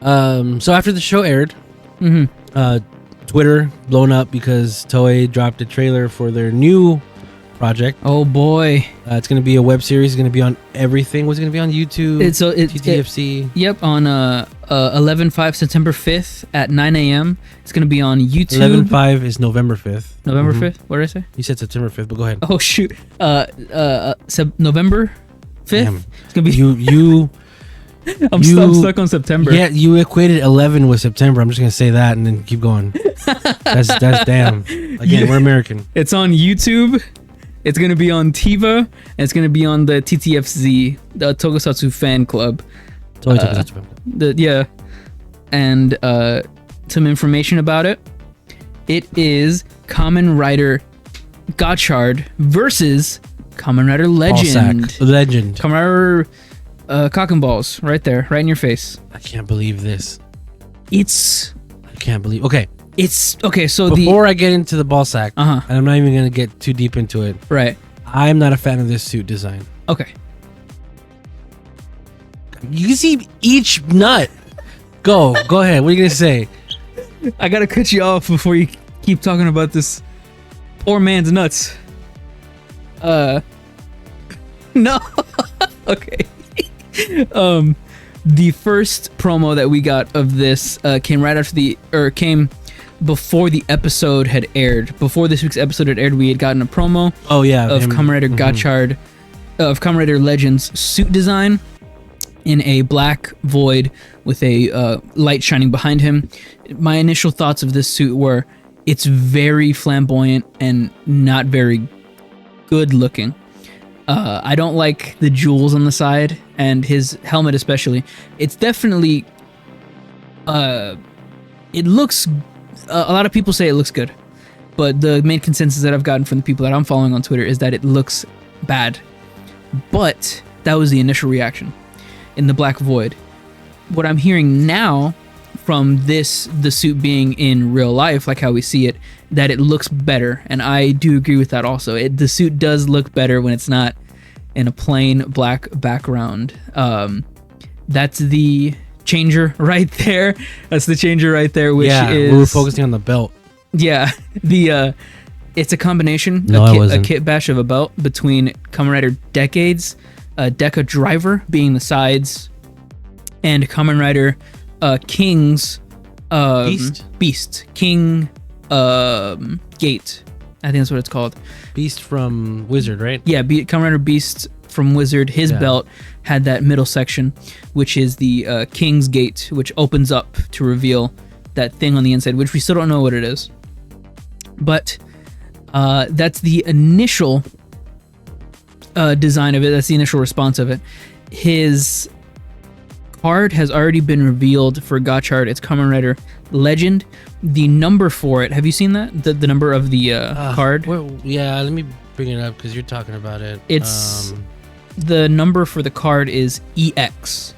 So after the show aired, Twitter blown up because Toei dropped a trailer for their new project. Oh boy, it's going to be a web series. It's going to be on everything. What's going to be on YouTube? It's TTFC. Yep, on 11/5 September 5th at 9 a.m. It's going to be on YouTube. 11/5 is November 5th. November 5th. What did I say? You said September 5th, but go ahead. Oh shoot. November 5th. Damn. It's going to be you. I'm stuck on September. Yeah, you equated 11 with September. I'm just gonna say that and then keep going. That's damn. Again, we're American. It's on YouTube. It's gonna be on TiVo, and it's gonna be on the TTFZ, the Tokusatsu Fan Club. Yeah, and some information about it. It is Kamen Rider Gotchard versus Kamen Rider Legend. Legend. Kamen Rider cock and balls, right there, right in your face. I can't believe this. I can't believe. Okay. It's okay. So before I get into the ball sack, and I'm not even gonna get too deep into it. Right. I'm not a fan of this suit design. Okay. You can see each nut. Go ahead. What are you gonna say? I gotta cut you off before you keep talking about this poor man's nuts. No. Okay. The first promo that we got of this came before the episode had aired. Before this week's episode had aired, we had gotten a promo. Oh yeah, of Kamen Rider Gotchard, of Kamen Rider Legend's suit design in a black void with a light shining behind him. My initial thoughts of this suit were, it's very flamboyant and not very good looking. I don't like the jewels on the side and his helmet especially. It's definitely it looks a lot of people say it looks good, but the main consensus that I've gotten from the people that I'm following on Twitter is that it looks bad. But that was the initial reaction in the black void. What I'm hearing now from the suit being in real life, like how we see it, that it looks better, and I do agree with that also. The suit does look better when it's not in a plain black background. That's the changer right there. That's the changer right there, which is... we were focusing on the belt. Yeah, it's a combination, a kit bash of a belt between Kamen Rider Decades, Deca Driver being the sides, and Kamen Rider King's Beast King Gate. I think that's what it's called. Beast from Wizard, right? Yeah, Kamen Rider Beast from Wizard. His belt had that middle section, which is the King's Gate, which opens up to reveal that thing on the inside, which we still don't know what it is. But that's the initial design of it. That's the initial response of it. His card has already been revealed for Gotchard. It's Kamen Rider Legend. The number for it, have you seen that? The number of the card? Well, yeah, let me bring it up because you're talking about it. It's the number for the card is EX.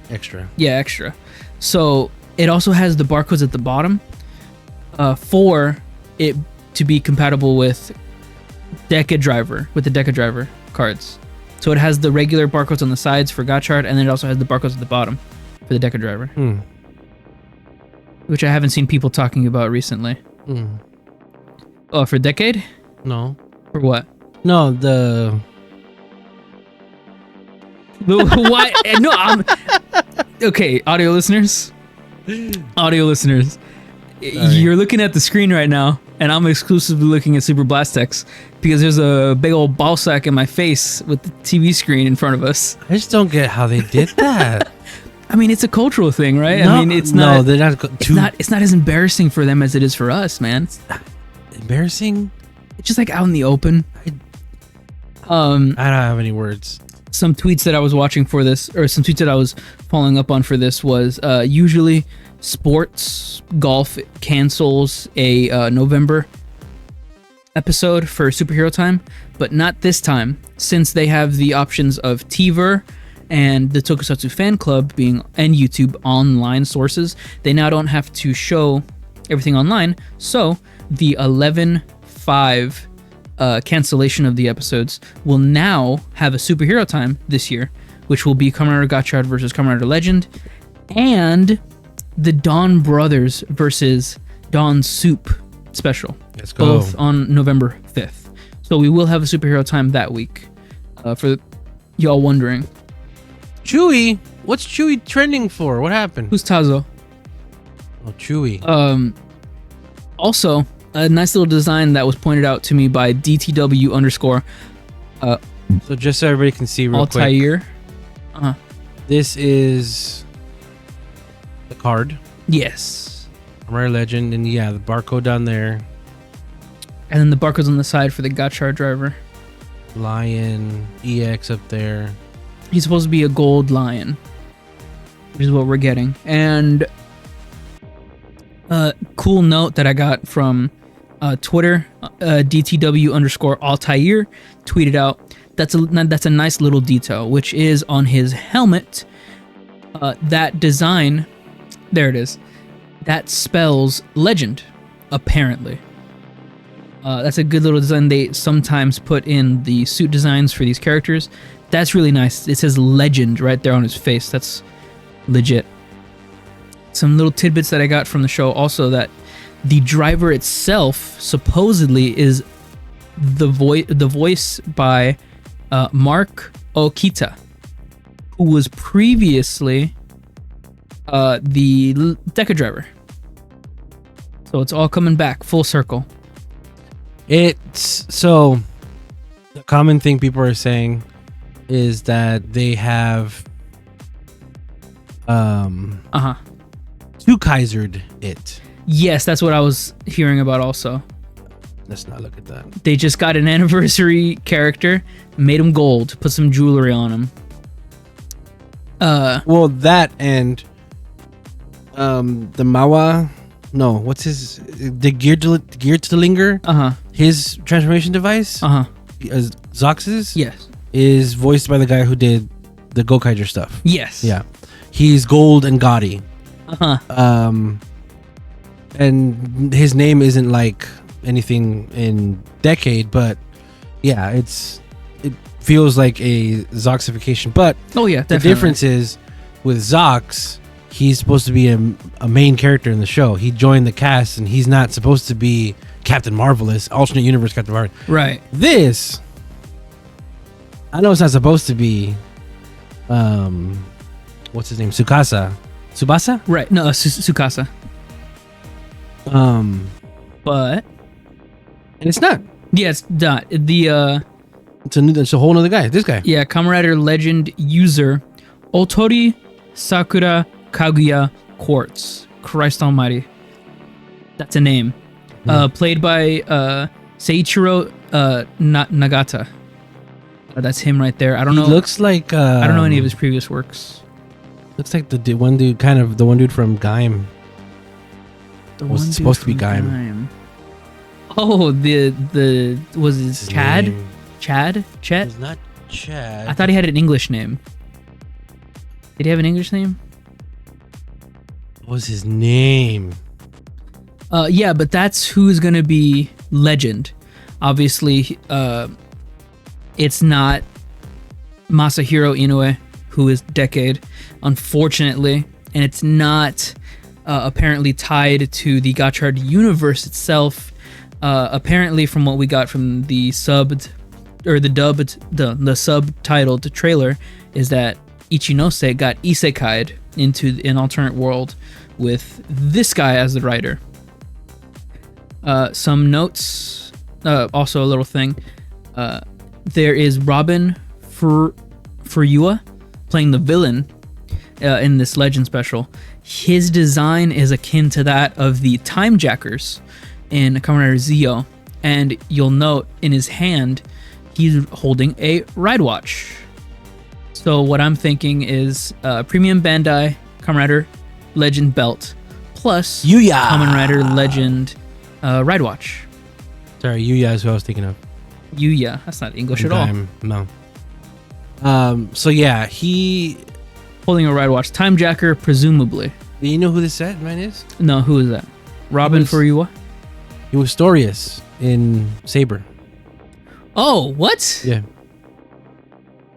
Extra. Yeah, extra. So it also has the barcodes at the bottom for it to be compatible with Deca Driver, with the Deca Driver cards. So it has the regular barcodes on the sides for Gotchard, and then it also has the barcodes at the bottom for the Deca Driver. Which I haven't seen people talking about recently. Oh, for Decade? No. For what? No, the... Why? No, okay, audio listeners. You're looking at the screen right now, and I'm exclusively looking at SuperBlastex because there's a big old ball sack in my face with the TV screen in front of us. I just don't get how they did that. I mean, it's a cultural thing, right? No, I mean, it's not. No, they're not. It's not as embarrassing for them as it is for us, man. Embarrassing? It's just like out in the open. I don't have any words. Some tweets that I was watching for this, or some tweets that I was following up on for this was usually sports golf cancels a November episode for superhero time, but not this time, since they have the options of TVer and the Tokusatsu Fan Club and YouTube online sources. They now don't have to show everything online, so the 11/5 cancellation of the episodes will now have a superhero time this year, which will be Kamen Rider Gotchard versus Kamen Rider Legend. and the Dawn Brothers versus Dawn Soup special. Let's go. Both on November 5th. So we will have a superhero time that week. For y'all wondering. Chewy? What's Chewy trending for? What happened? Who's Tazo? Oh, Chewy. Also, a nice little design that was pointed out to me by DTW_. So just so everybody can see real quick. Altair. This is the card. Yes. Kamen Rider Legend. And yeah, the barcode down there. And then the barcode's on the side for the Gotchard driver. Lion. EX up there. He's supposed to be a gold lion, which is what we're getting. And cool note that I got from Twitter, DTW_Altair tweeted out, that's a nice little detail, which is on his helmet. That design, there it is, that spells legend, apparently. That's a good little design they sometimes put in the suit designs for these characters. That's really nice. It says legend right there on his face. That's legit. Some little tidbits that I got from the show also, that the driver itself supposedly is the voice by Mark Okita, who was previously the Deca driver. So it's all coming back full circle. It's so the common thing people are saying is that they have Kaisered it. Yes, that's what I was hearing about also. Let's not look at that. They just got an anniversary character, made him gold, put some jewelry on him. Well, that and the Mawa. No, what's his the Geertlinger? His transformation device. Zox's. Yes. Is voiced by the guy who did the Gokaiger stuff. Yes. Yeah. He's gold and gaudy. And his name isn't like anything in Decade, but yeah, it feels like a Zoxification. But oh yeah, the definitely. difference is with Zox, he's supposed to be a main character in the show. He joined the cast, and he's not supposed to be Captain Marvelous, alternate universe Captain Marvelous. Right. This, I know it's not supposed to be, what's his name? Tsubasa? Right. No, Tsukasa. But and it's not. Yeah, it's not. It's a whole nother guy. This guy. Yeah, Kamen Rider Legend user Otori Sakura Kaguya Quartz. Christ Almighty, that's a name. Played by Seiichiro Nagata. That's him right there. I don't know. He looks like I don't know any of his previous works. Looks like the one dude, kind of the one dude from Gaim. Was supposed to be Gaim. Oh, the was it His Chad? name. Chet? It's not Chad. I thought he had an English name. Did he have an English name? What was his name? Yeah, but that's who's gonna be Legend. Obviously, it's not Masahiro Inoue, who is Decade, unfortunately, and it's not apparently tied to the Gotchard universe itself. Apparently, from what we got from the subtitled trailer, is that Ichinose got isekai'd into an alternate world with this guy as the writer. Some notes, also a little thing. There is Robin Furua playing the villain in this Legend special. His design is akin to that of the Time Jackers in Kamen Rider Zio, and you'll note in his hand he's holding a ride watch. So what I'm thinking is Premium Bandai Kamen Rider Legend belt plus Yuya Kamen Rider Legend ride watch. Sorry, Yuya is who I was thinking of. Yuya, that's not English at all. No. So yeah, he Holding a ride watch. Time Jacker, presumably. Do you know who this man is? No, who is that? Robin Furua? He was Storius in Saber. Oh, what? Yeah.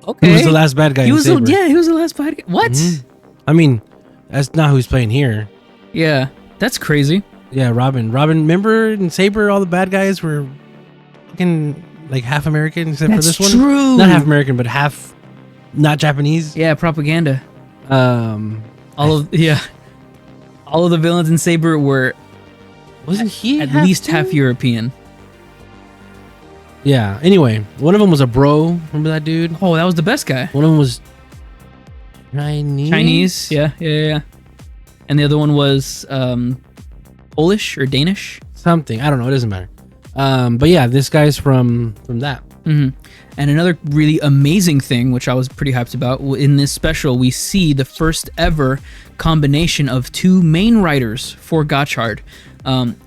Okay. He was the last bad guy in Saber. He was the last bad guy. What? Mm-hmm. I mean, That's not who's playing here. Yeah, that's crazy. Yeah, Robin. Remember in Saber, all the bad guys were fucking like half American, except for this one. True. Not half American, but half not Japanese. Yeah, propaganda. Um, All of the villains in Saber were wasn't he at least half European. Yeah. Anyway, one of them was a bro. Remember that dude? Oh, that was the best guy. One of them was Chinese. Yeah. And the other one was Polish or Danish. Something. I don't know. It doesn't matter. But yeah, this guy's from that. Mm-hmm. And another really amazing thing, which I was pretty hyped about, in this special, we see the first ever combination of two main riders for Gotchard.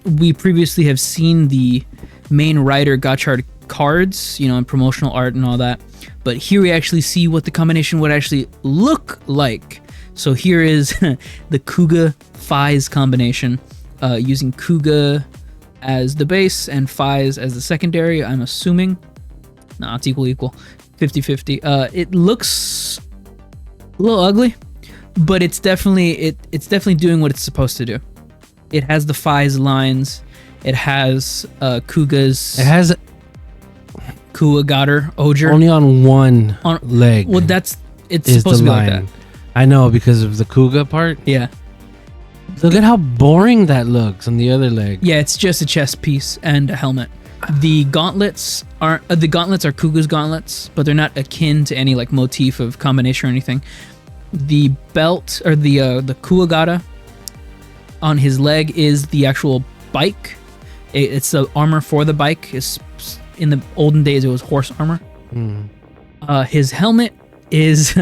We previously have seen the main rider Gotchard cards, in promotional art and all that. But here we actually see what the combination would actually look like. So here is the kuuga Fies combination, using kuuga as the base and Fies as the secondary, I'm assuming. No, it's equal. 50-50. It looks a little ugly, but it's definitely doing what it's supposed to do. It has the Fies lines. It has kuuga's. It has Kyoryuger only on one leg. Well, it's supposed to be like that. I know, because of the kuuga part. Yeah. Look at how boring that looks on the other leg. Yeah, it's just a chest piece and a helmet. The gauntlets are kuuga's gauntlets, but they're not akin to any like motif of combination or anything. The belt or the kuuga on his leg is the actual bike. It's the armor for the bike. In the olden days, it was horse armor. His helmet is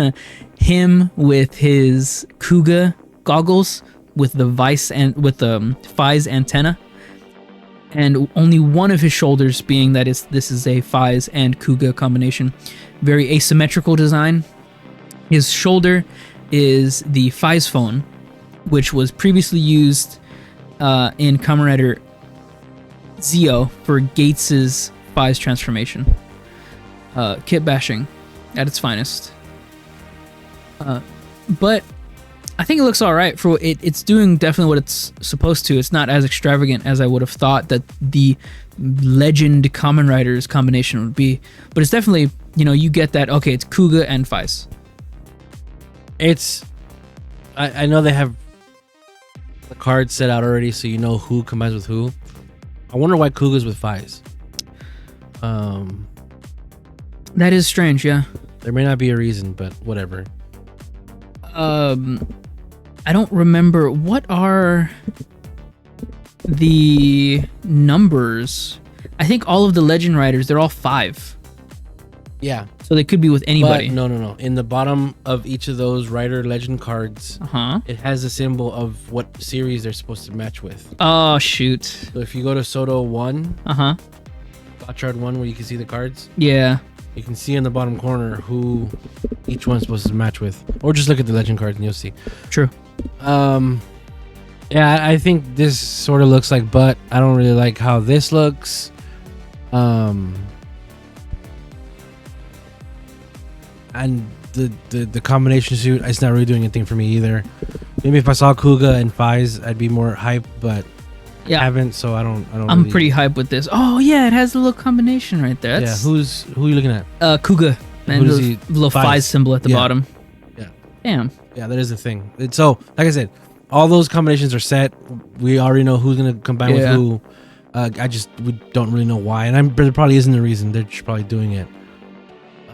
him with his kuuga goggles with the vice and with the Fies antenna, and only one of his shoulders being that this is a Fies and kuuga combination. Very asymmetrical design. His shoulder is the Fies phone, which was previously used in Kamen Rider Zeo for Gates's Fies transformation. Kit bashing at its finest. But I think it looks all right for it. It's doing definitely what it's supposed to. It's not as extravagant as I would have thought that the Legend Kamen Riders combination would be. But it's definitely, you get that, okay, it's kuuga and Fies. I know they have the cards set out already, so you know who combines with who. I wonder why kuuga's with Fies. That is strange, yeah. There may not be a reason, but whatever. I don't remember. What are the numbers? I think all of the Legend Riders, they're all 5. Yeah. So they could be with anybody. But no. In the bottom of each of those Rider Legend cards, it has a symbol of what series they're supposed to match with. Oh, shoot. So if you go to Soto 1, Gotchard 1, where you can see the cards. Yeah. You can see in the bottom corner who each one's supposed to match with. Or just look at the legend cards and you'll see. True. Yeah, I think this sort of looks like butt. I don't really like how this looks. And the combination suit, it's not really doing anything for me either. Maybe if I saw kuuga and Fies, I'd be more hyped, but I haven't, so I don't I'm really pretty hyped with this. Oh yeah, it has a little combination right there. That's, who are you looking at? Kuuga. And the little Fies symbol at the bottom. Yeah. Damn. Yeah, that is the thing. So, like I said, all those combinations are set. We already know who's gonna combine with who. We don't really know why, and there probably isn't a reason. They're just probably doing it.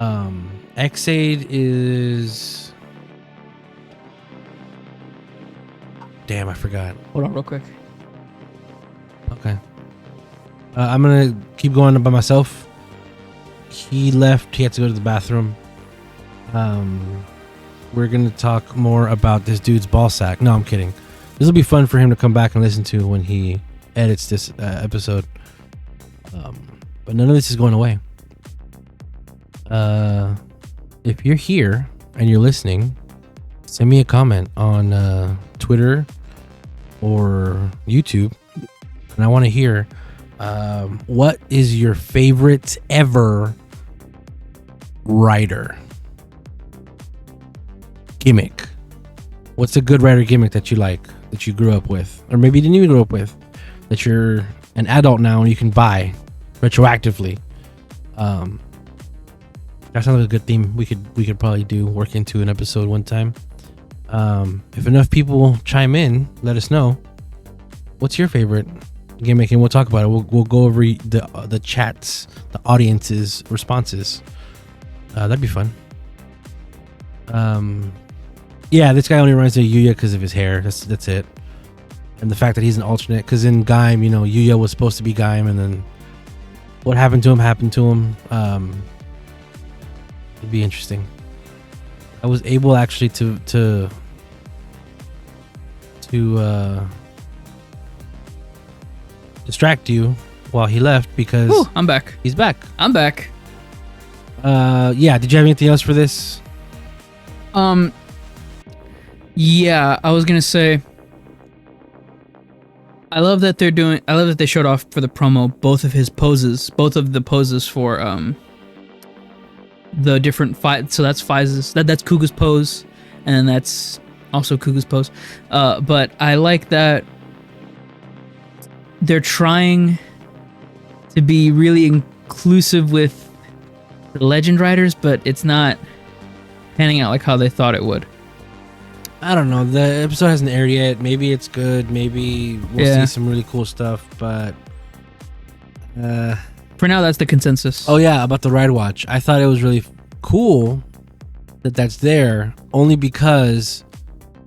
Xaid is. Damn, I forgot. Hold on, real quick. Okay. I'm gonna keep going by myself. He left. He had to go to the bathroom. We're gonna talk more about this dude's ball sack. No, I'm kidding. This will be fun for him to come back and listen to when he edits this episode. But none of this is going away. If you're here and you're listening, send me a comment on Twitter or YouTube, and I want to hear what is your favorite ever rider gimmick. What's a good writer gimmick that you like, that you grew up with, or maybe you didn't even grow up with, that you're an adult now and you can buy retroactively? That sounds like a good theme. We could probably work into an episode one time. If enough people chime in, let us know. What's your favorite gimmick, and we'll talk about it. We'll go over the chats, the audience's responses. That'd be fun. Yeah, this guy only runs into Yuya because of his hair. That's it. And the fact that he's an alternate, because in Gaim, Yuya was supposed to be Gaim, and then what happened to him. It'd be interesting. I was able actually to distract you while he left because I'm back. He's back. I'm back. Yeah. Did you have anything else for this? Yeah, I was gonna say. I love that they showed off for the promo both of the poses for the different fight. So that's that's Kuga's pose, and then that's also Kuga's pose. But I like that they're trying to be really inclusive with the Legend Riders, but it's not panning out like how they thought it would. I don't know. The episode hasn't aired yet. Maybe it's good. Maybe we'll see some really cool stuff. But for now, that's the consensus. Oh yeah, about the ride watch. I thought it was really cool that that's there, only because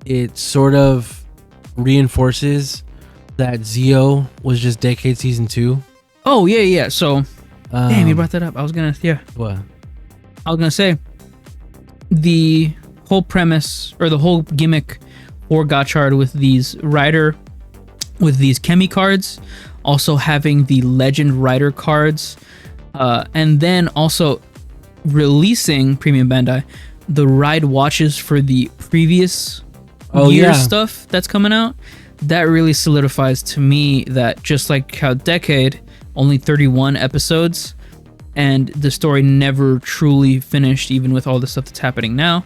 it sort of reinforces that Zio was just Decade Season 2. Oh yeah. So, damn, you brought that up. I was gonna say the whole premise or the whole gimmick for Gotchard with these Kemi cards, also having the Legend Rider cards, and then also releasing Premium Bandai the ride watches for the previous year's stuff that's coming out. That really solidifies to me that just like how Decade, only 31 episodes, and the story never truly finished, even with all the stuff that's happening now,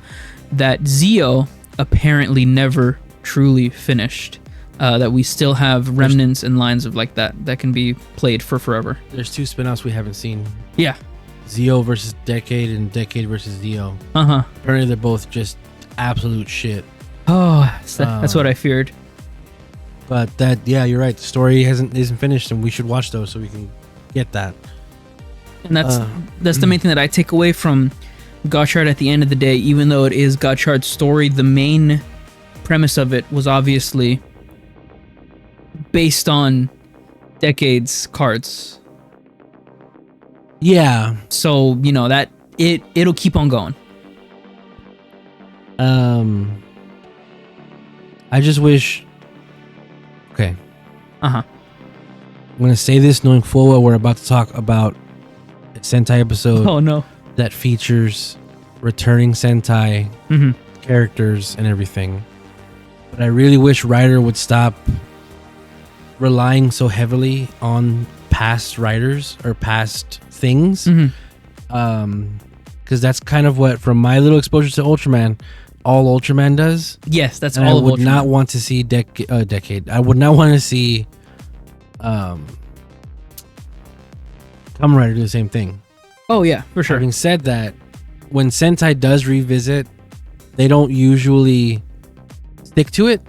that Zio apparently never truly finished. That we still have remnants and lines of like that can be played for forever. There's 2 spin-offs we haven't seen. Yeah. Zio versus Decade and Decade versus Zio. Apparently they're both just absolute shit. Oh, that's what I feared. But yeah, you're right. The story isn't finished, and we should watch those so we can get that. And that's the main thing that I take away from Gotchard at the end of the day. Even though it is Gotchard's story, the main premise of it was obviously based on Decade's cards. Yeah. So, that it'll keep on going. I just wish. Okay. I'm gonna say this knowing full well we're about to talk about a Sentai episode. Oh no. That features returning Sentai characters and everything. But I really wish Rider would stop relying so heavily on past writers or past things. Because that's kind of what, from my little exposure to Ultraman, all Ultraman does. Yes, that's and all of Ultraman. I would not want to see Decade. I would not want to see Kamen Rider do the same thing. Oh yeah, for sure. Having said that, when Sentai does revisit, they don't usually stick to it.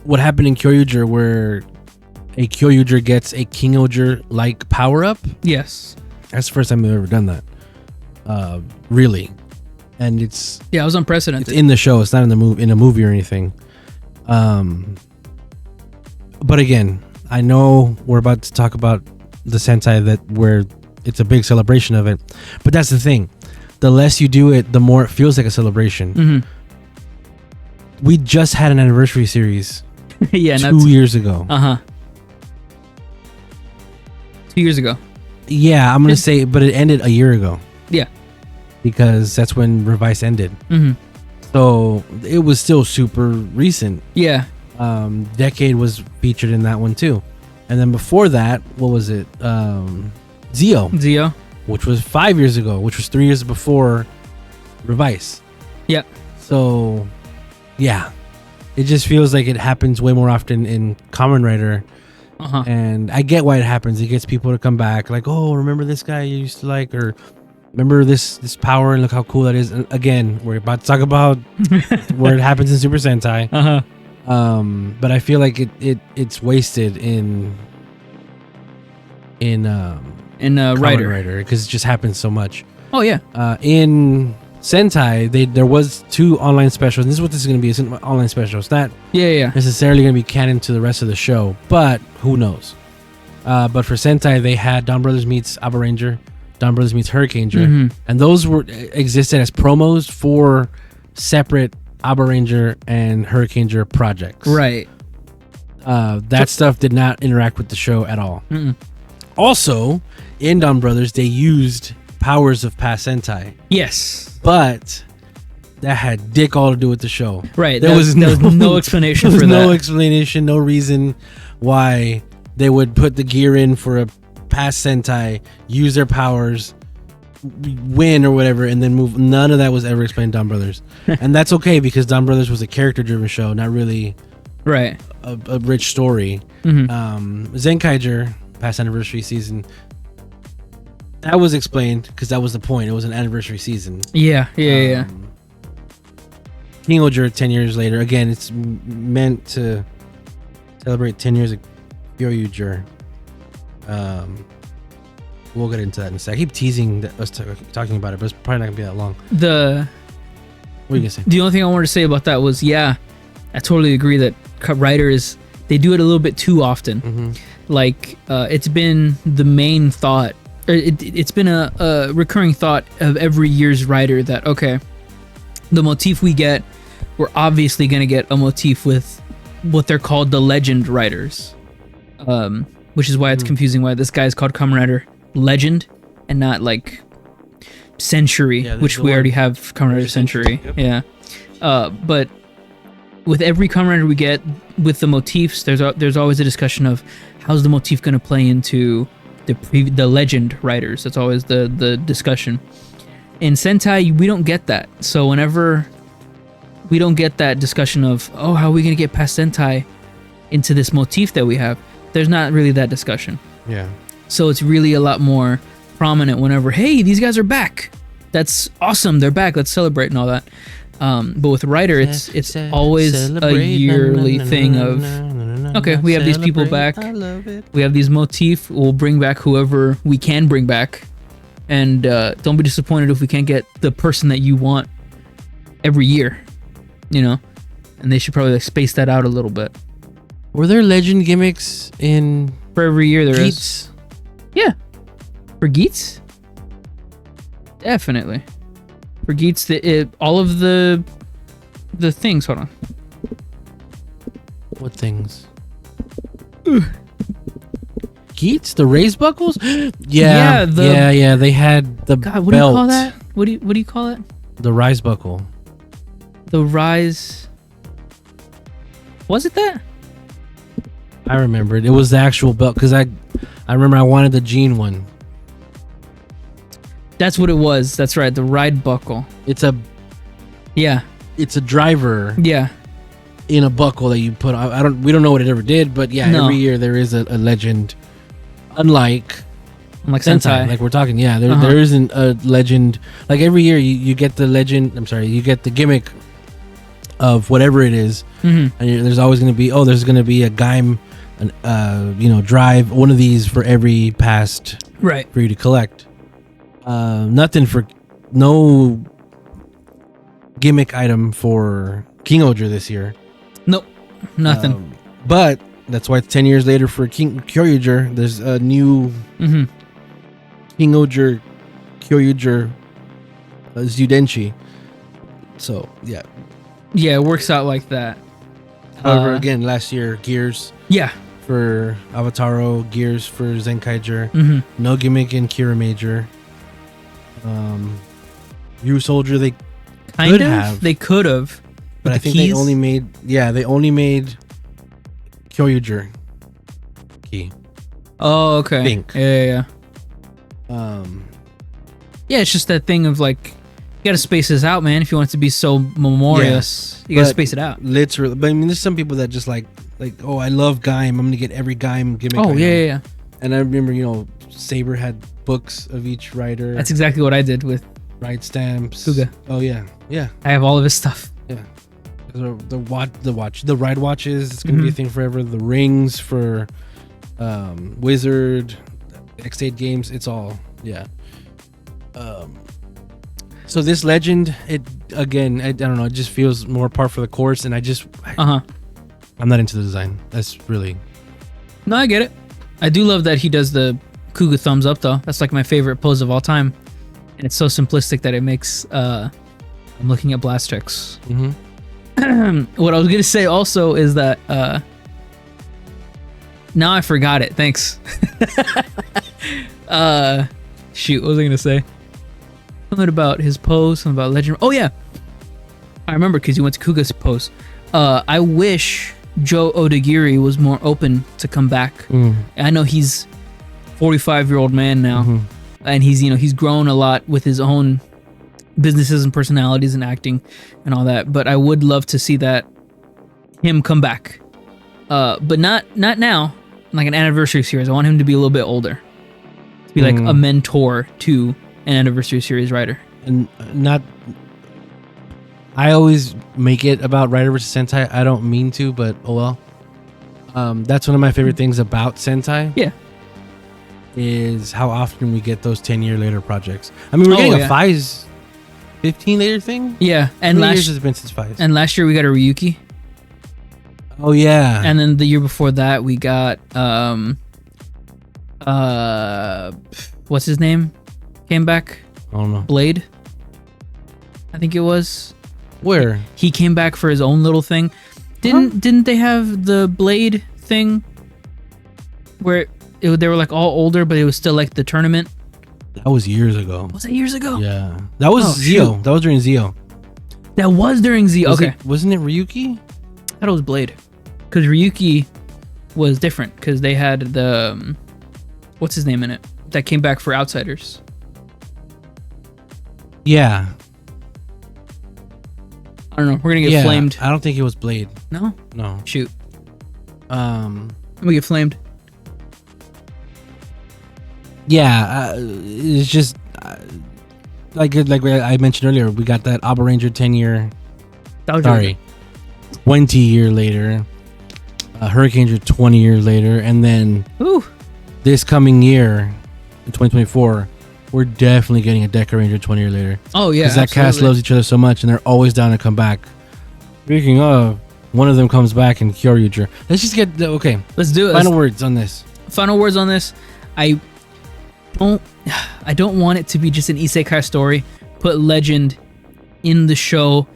What happened in Kyoryuger, where a Kyoryuger gets a kingohger like power up? Yes, that's the first time I've ever done that. Really, and it was unprecedented. It's in the show. It's not in a movie or anything. But again, I know we're about to talk about the Sentai where it's a big celebration of it, but that's the thing. The less you do it, the more it feels like a celebration. We just had an anniversary series. 2 years ago. 2 years ago. Yeah, I'm gonna say, but it ended a year ago. Yeah, because that's when Revice ended. So it was still super recent. Yeah. Decade was featured in that one too, and then before that, what was it? Zio, which was 5 years ago, which was 3 years before Revice. Yeah. So, yeah, it just feels like it happens way more often in Kamen Rider. And I get why it happens. It gets people to come back, like, oh, remember this guy you used to like, or remember this power and look how cool that is. And again, we're about to talk about where it happens in Super Sentai. But I feel like it's wasted in Kamen Rider because it just happens so much. Oh yeah. In Sentai, there was 2 online specials. And this is what this is going to be. It's an online special. It's not necessarily going to be canon to the rest of the show, but who knows? But for Sentai, they had Dawn Brothers meets Aba Ranger, Dawn Brothers meets Hurricaneger, and those existed as promos for separate Aba Ranger and Hurricaneger projects. Right. That stuff did not interact with the show at all. Also, in Dawn Brothers, they used powers of past Sentai. Yes. But that had dick all to do with the show. Right. There was no explanation for that. No explanation, no reason why they would put the gear in for a past Sentai, use their powers, win or whatever, and then move. None of that was ever explained in Dawn Brothers. And that's okay because Dawn Brothers was a character-driven show, not really a rich story. Zenkaiger, past anniversary season, that was explained because that was the point. It was an anniversary season. Yeah. Kingohger, 10 years later. Again, it's meant to celebrate 10 years of kyoryuger. We'll get into that in a sec. I keep teasing us talking about it, but it's probably not going to be that long. What are you going to say? The only thing I wanted to say about that was, I totally agree that writers, they do it a little bit too often. Like, it's been the main thought, or it's been a recurring thought of every year's writer that, okay, the motif we get, we're obviously going to get a motif with what they're called the legend writers, which is why it's confusing why this guy is called Kamen Rider Legend and not like Century, which we already have Kamen Rider Century. Yep. But with every Kamen Rider we get with the motifs, there's always a discussion of how's the motif going to play into the legend writers. That's always the discussion. In Sentai, we don't get that. So whenever we don't get that discussion of, oh, how are we going to get past Sentai into this motif that we have, there's not really that discussion. Yeah. So it's really a lot more prominent whenever, hey, these guys are back. That's awesome. They're back. Let's celebrate and all that. But with Rider, it's always a yearly thing of, okay, we have these people back. We have these motifs. We'll bring back whoever we can bring back. And don't be disappointed if we can't get the person that you want every year, And they should probably space that out a little bit. Were there legend gimmicks in for every year? There Geats? Is. Yeah, for Geats, definitely. For Geats, all of the things. Hold on. What things? Geats, the raised buckles. Yeah. They had the God, what belt. do you call that? What do you call it? The rise buckle. The rise. Was it that? I remember it. It was the actual belt because I remember I wanted the jean one. That's what it was. That's right. The ride buckle. It's a driver. Yeah. In a buckle that you put. We don't know what it ever did, but every year there is a legend. Unlike Sentai, like we're talking, there isn't a legend. Like every year you get the legend. You get the gimmick of whatever it is, and there's always going to be there's going to be a Gaim, drive one of these for every past for you to collect. Nothing for no gimmick item for KingohgerThis year. Nope, nothing. But that's why it's 10 years later for kyoryuger. There's a new Kingohgerkyoryuger Zudenshi. So yeah, it works out like that. However, again, last year Gears. Yeah. For Avataro, Gears for Zenkaiger. No gimmick in Kira Major. U Soldier they could have. They could have. But I think they only made kyoryuger key. Oh, okay. Think. Yeah. Yeah, it's just that thing of like You gotta space this out, man. If you want it to be so memorious, you gotta space it out. Literally, but I mean, there's some people that just like, oh, I love Gaim. I'm gonna get every Gaim gimmick. Oh yeah. And I remember, Saber had books of each rider. That's exactly what I did with ride stamps. Kuuga. Oh yeah. I have all of his stuff. Yeah. The ride watches. It's gonna be a thing forever. The rings for Wizard, X8 games. It's all So this legend, it again, I don't know, it just feels more par for the course, and I'm not into the design. That's really. No, I get it. I do love that he does the Kuuga thumbs up though. That's like my favorite pose of all time, and it's so simplistic that it makes. I'm looking at Blastex. What I was gonna say also is that now I forgot it. Thanks. Shoot, what was I gonna say? Something about his pose, something about legend. Oh yeah, I remember because you went to Kuga's pose. I wish Joe Odagiri was more open to come back. I know he's 45-year-old man now, and he's grown a lot with his own businesses and personalities and acting and all that. But I would love to see him come back, but not now. Like an anniversary series. I want him to be a little bit older, to be like a mentor to an anniversary series rider. And I always make it about Rider versus Sentai. I don't mean to, but oh well. That's one of my favorite things about Sentai. Yeah. Is how often we get those 10-year later projects. I mean, we're getting a Fi's 15 later thing. Yeah, and last year has been since Fi's. And last year we got a Ryuki. Oh yeah. And then the year before that we got what's his name? Came back. I don't know. Blade. I think it was. Where? He came back for his own little thing. Didn't they have the Blade thing where they were like all older, but it was still like the tournament? That was years ago. Was that years ago? Yeah. That was Zio. That was during Zio. That was during Zio. Okay. Wasn't it Ryuki? I thought it was Blade. Because Ryuki was different because they had the what's his name in it that came back for Outsiders. Yeah. I don't know. We're gonna get flamed. I don't think it was Blade. No. Shoot. We get flamed. Yeah, it's just like I mentioned earlier. We got that Abba Ranger 10-year. 20 year later. Hurricane Ranger 20 years later, and then this coming year, in 2024. We're definitely getting a Deca Ranger 20 years later. Oh yeah, because that cast loves each other so much, and they're always down to come back. Speaking of, one of them comes back in kyoryuger. Let's just get Let's do it. Final words on this. I don't want it to be just an isekai story. Put legend in the show.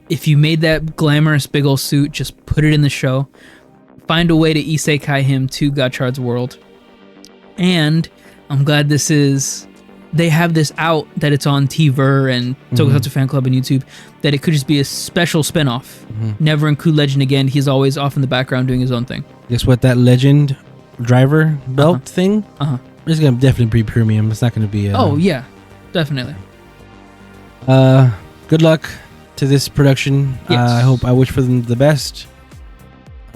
If you made that glamorous big old suit, just put it in the show. Find a way to isekai him to Gotchard's world. And I'm glad they have this out, that it's on TVer and Tokusatsu Fan Club and YouTube, that it could just be a special spinoff. Never include Legend again. He's always off in the background doing his own thing. Guess what? That Legend driver belt thing is going to definitely be premium. It's not going to be... oh, yeah. Definitely. Good luck to this production. Yes. I wish for them the best.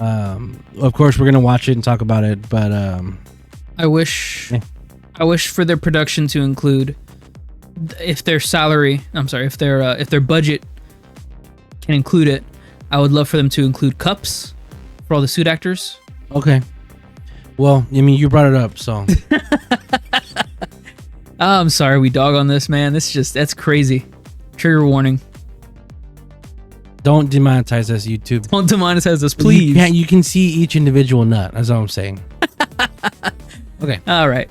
Of course, we're going to watch it and talk about it, but... I wish for their production to include, if their budget can include it, I would love for them to include cups for all the suit actors. Okay. Well, I mean, you brought it up, so. I'm sorry we dog on this, man. That's crazy. Trigger warning. Don't demonetize us, YouTube. Don't demonetize us, please. You can see each individual nut. That's all I'm saying. Okay. All right.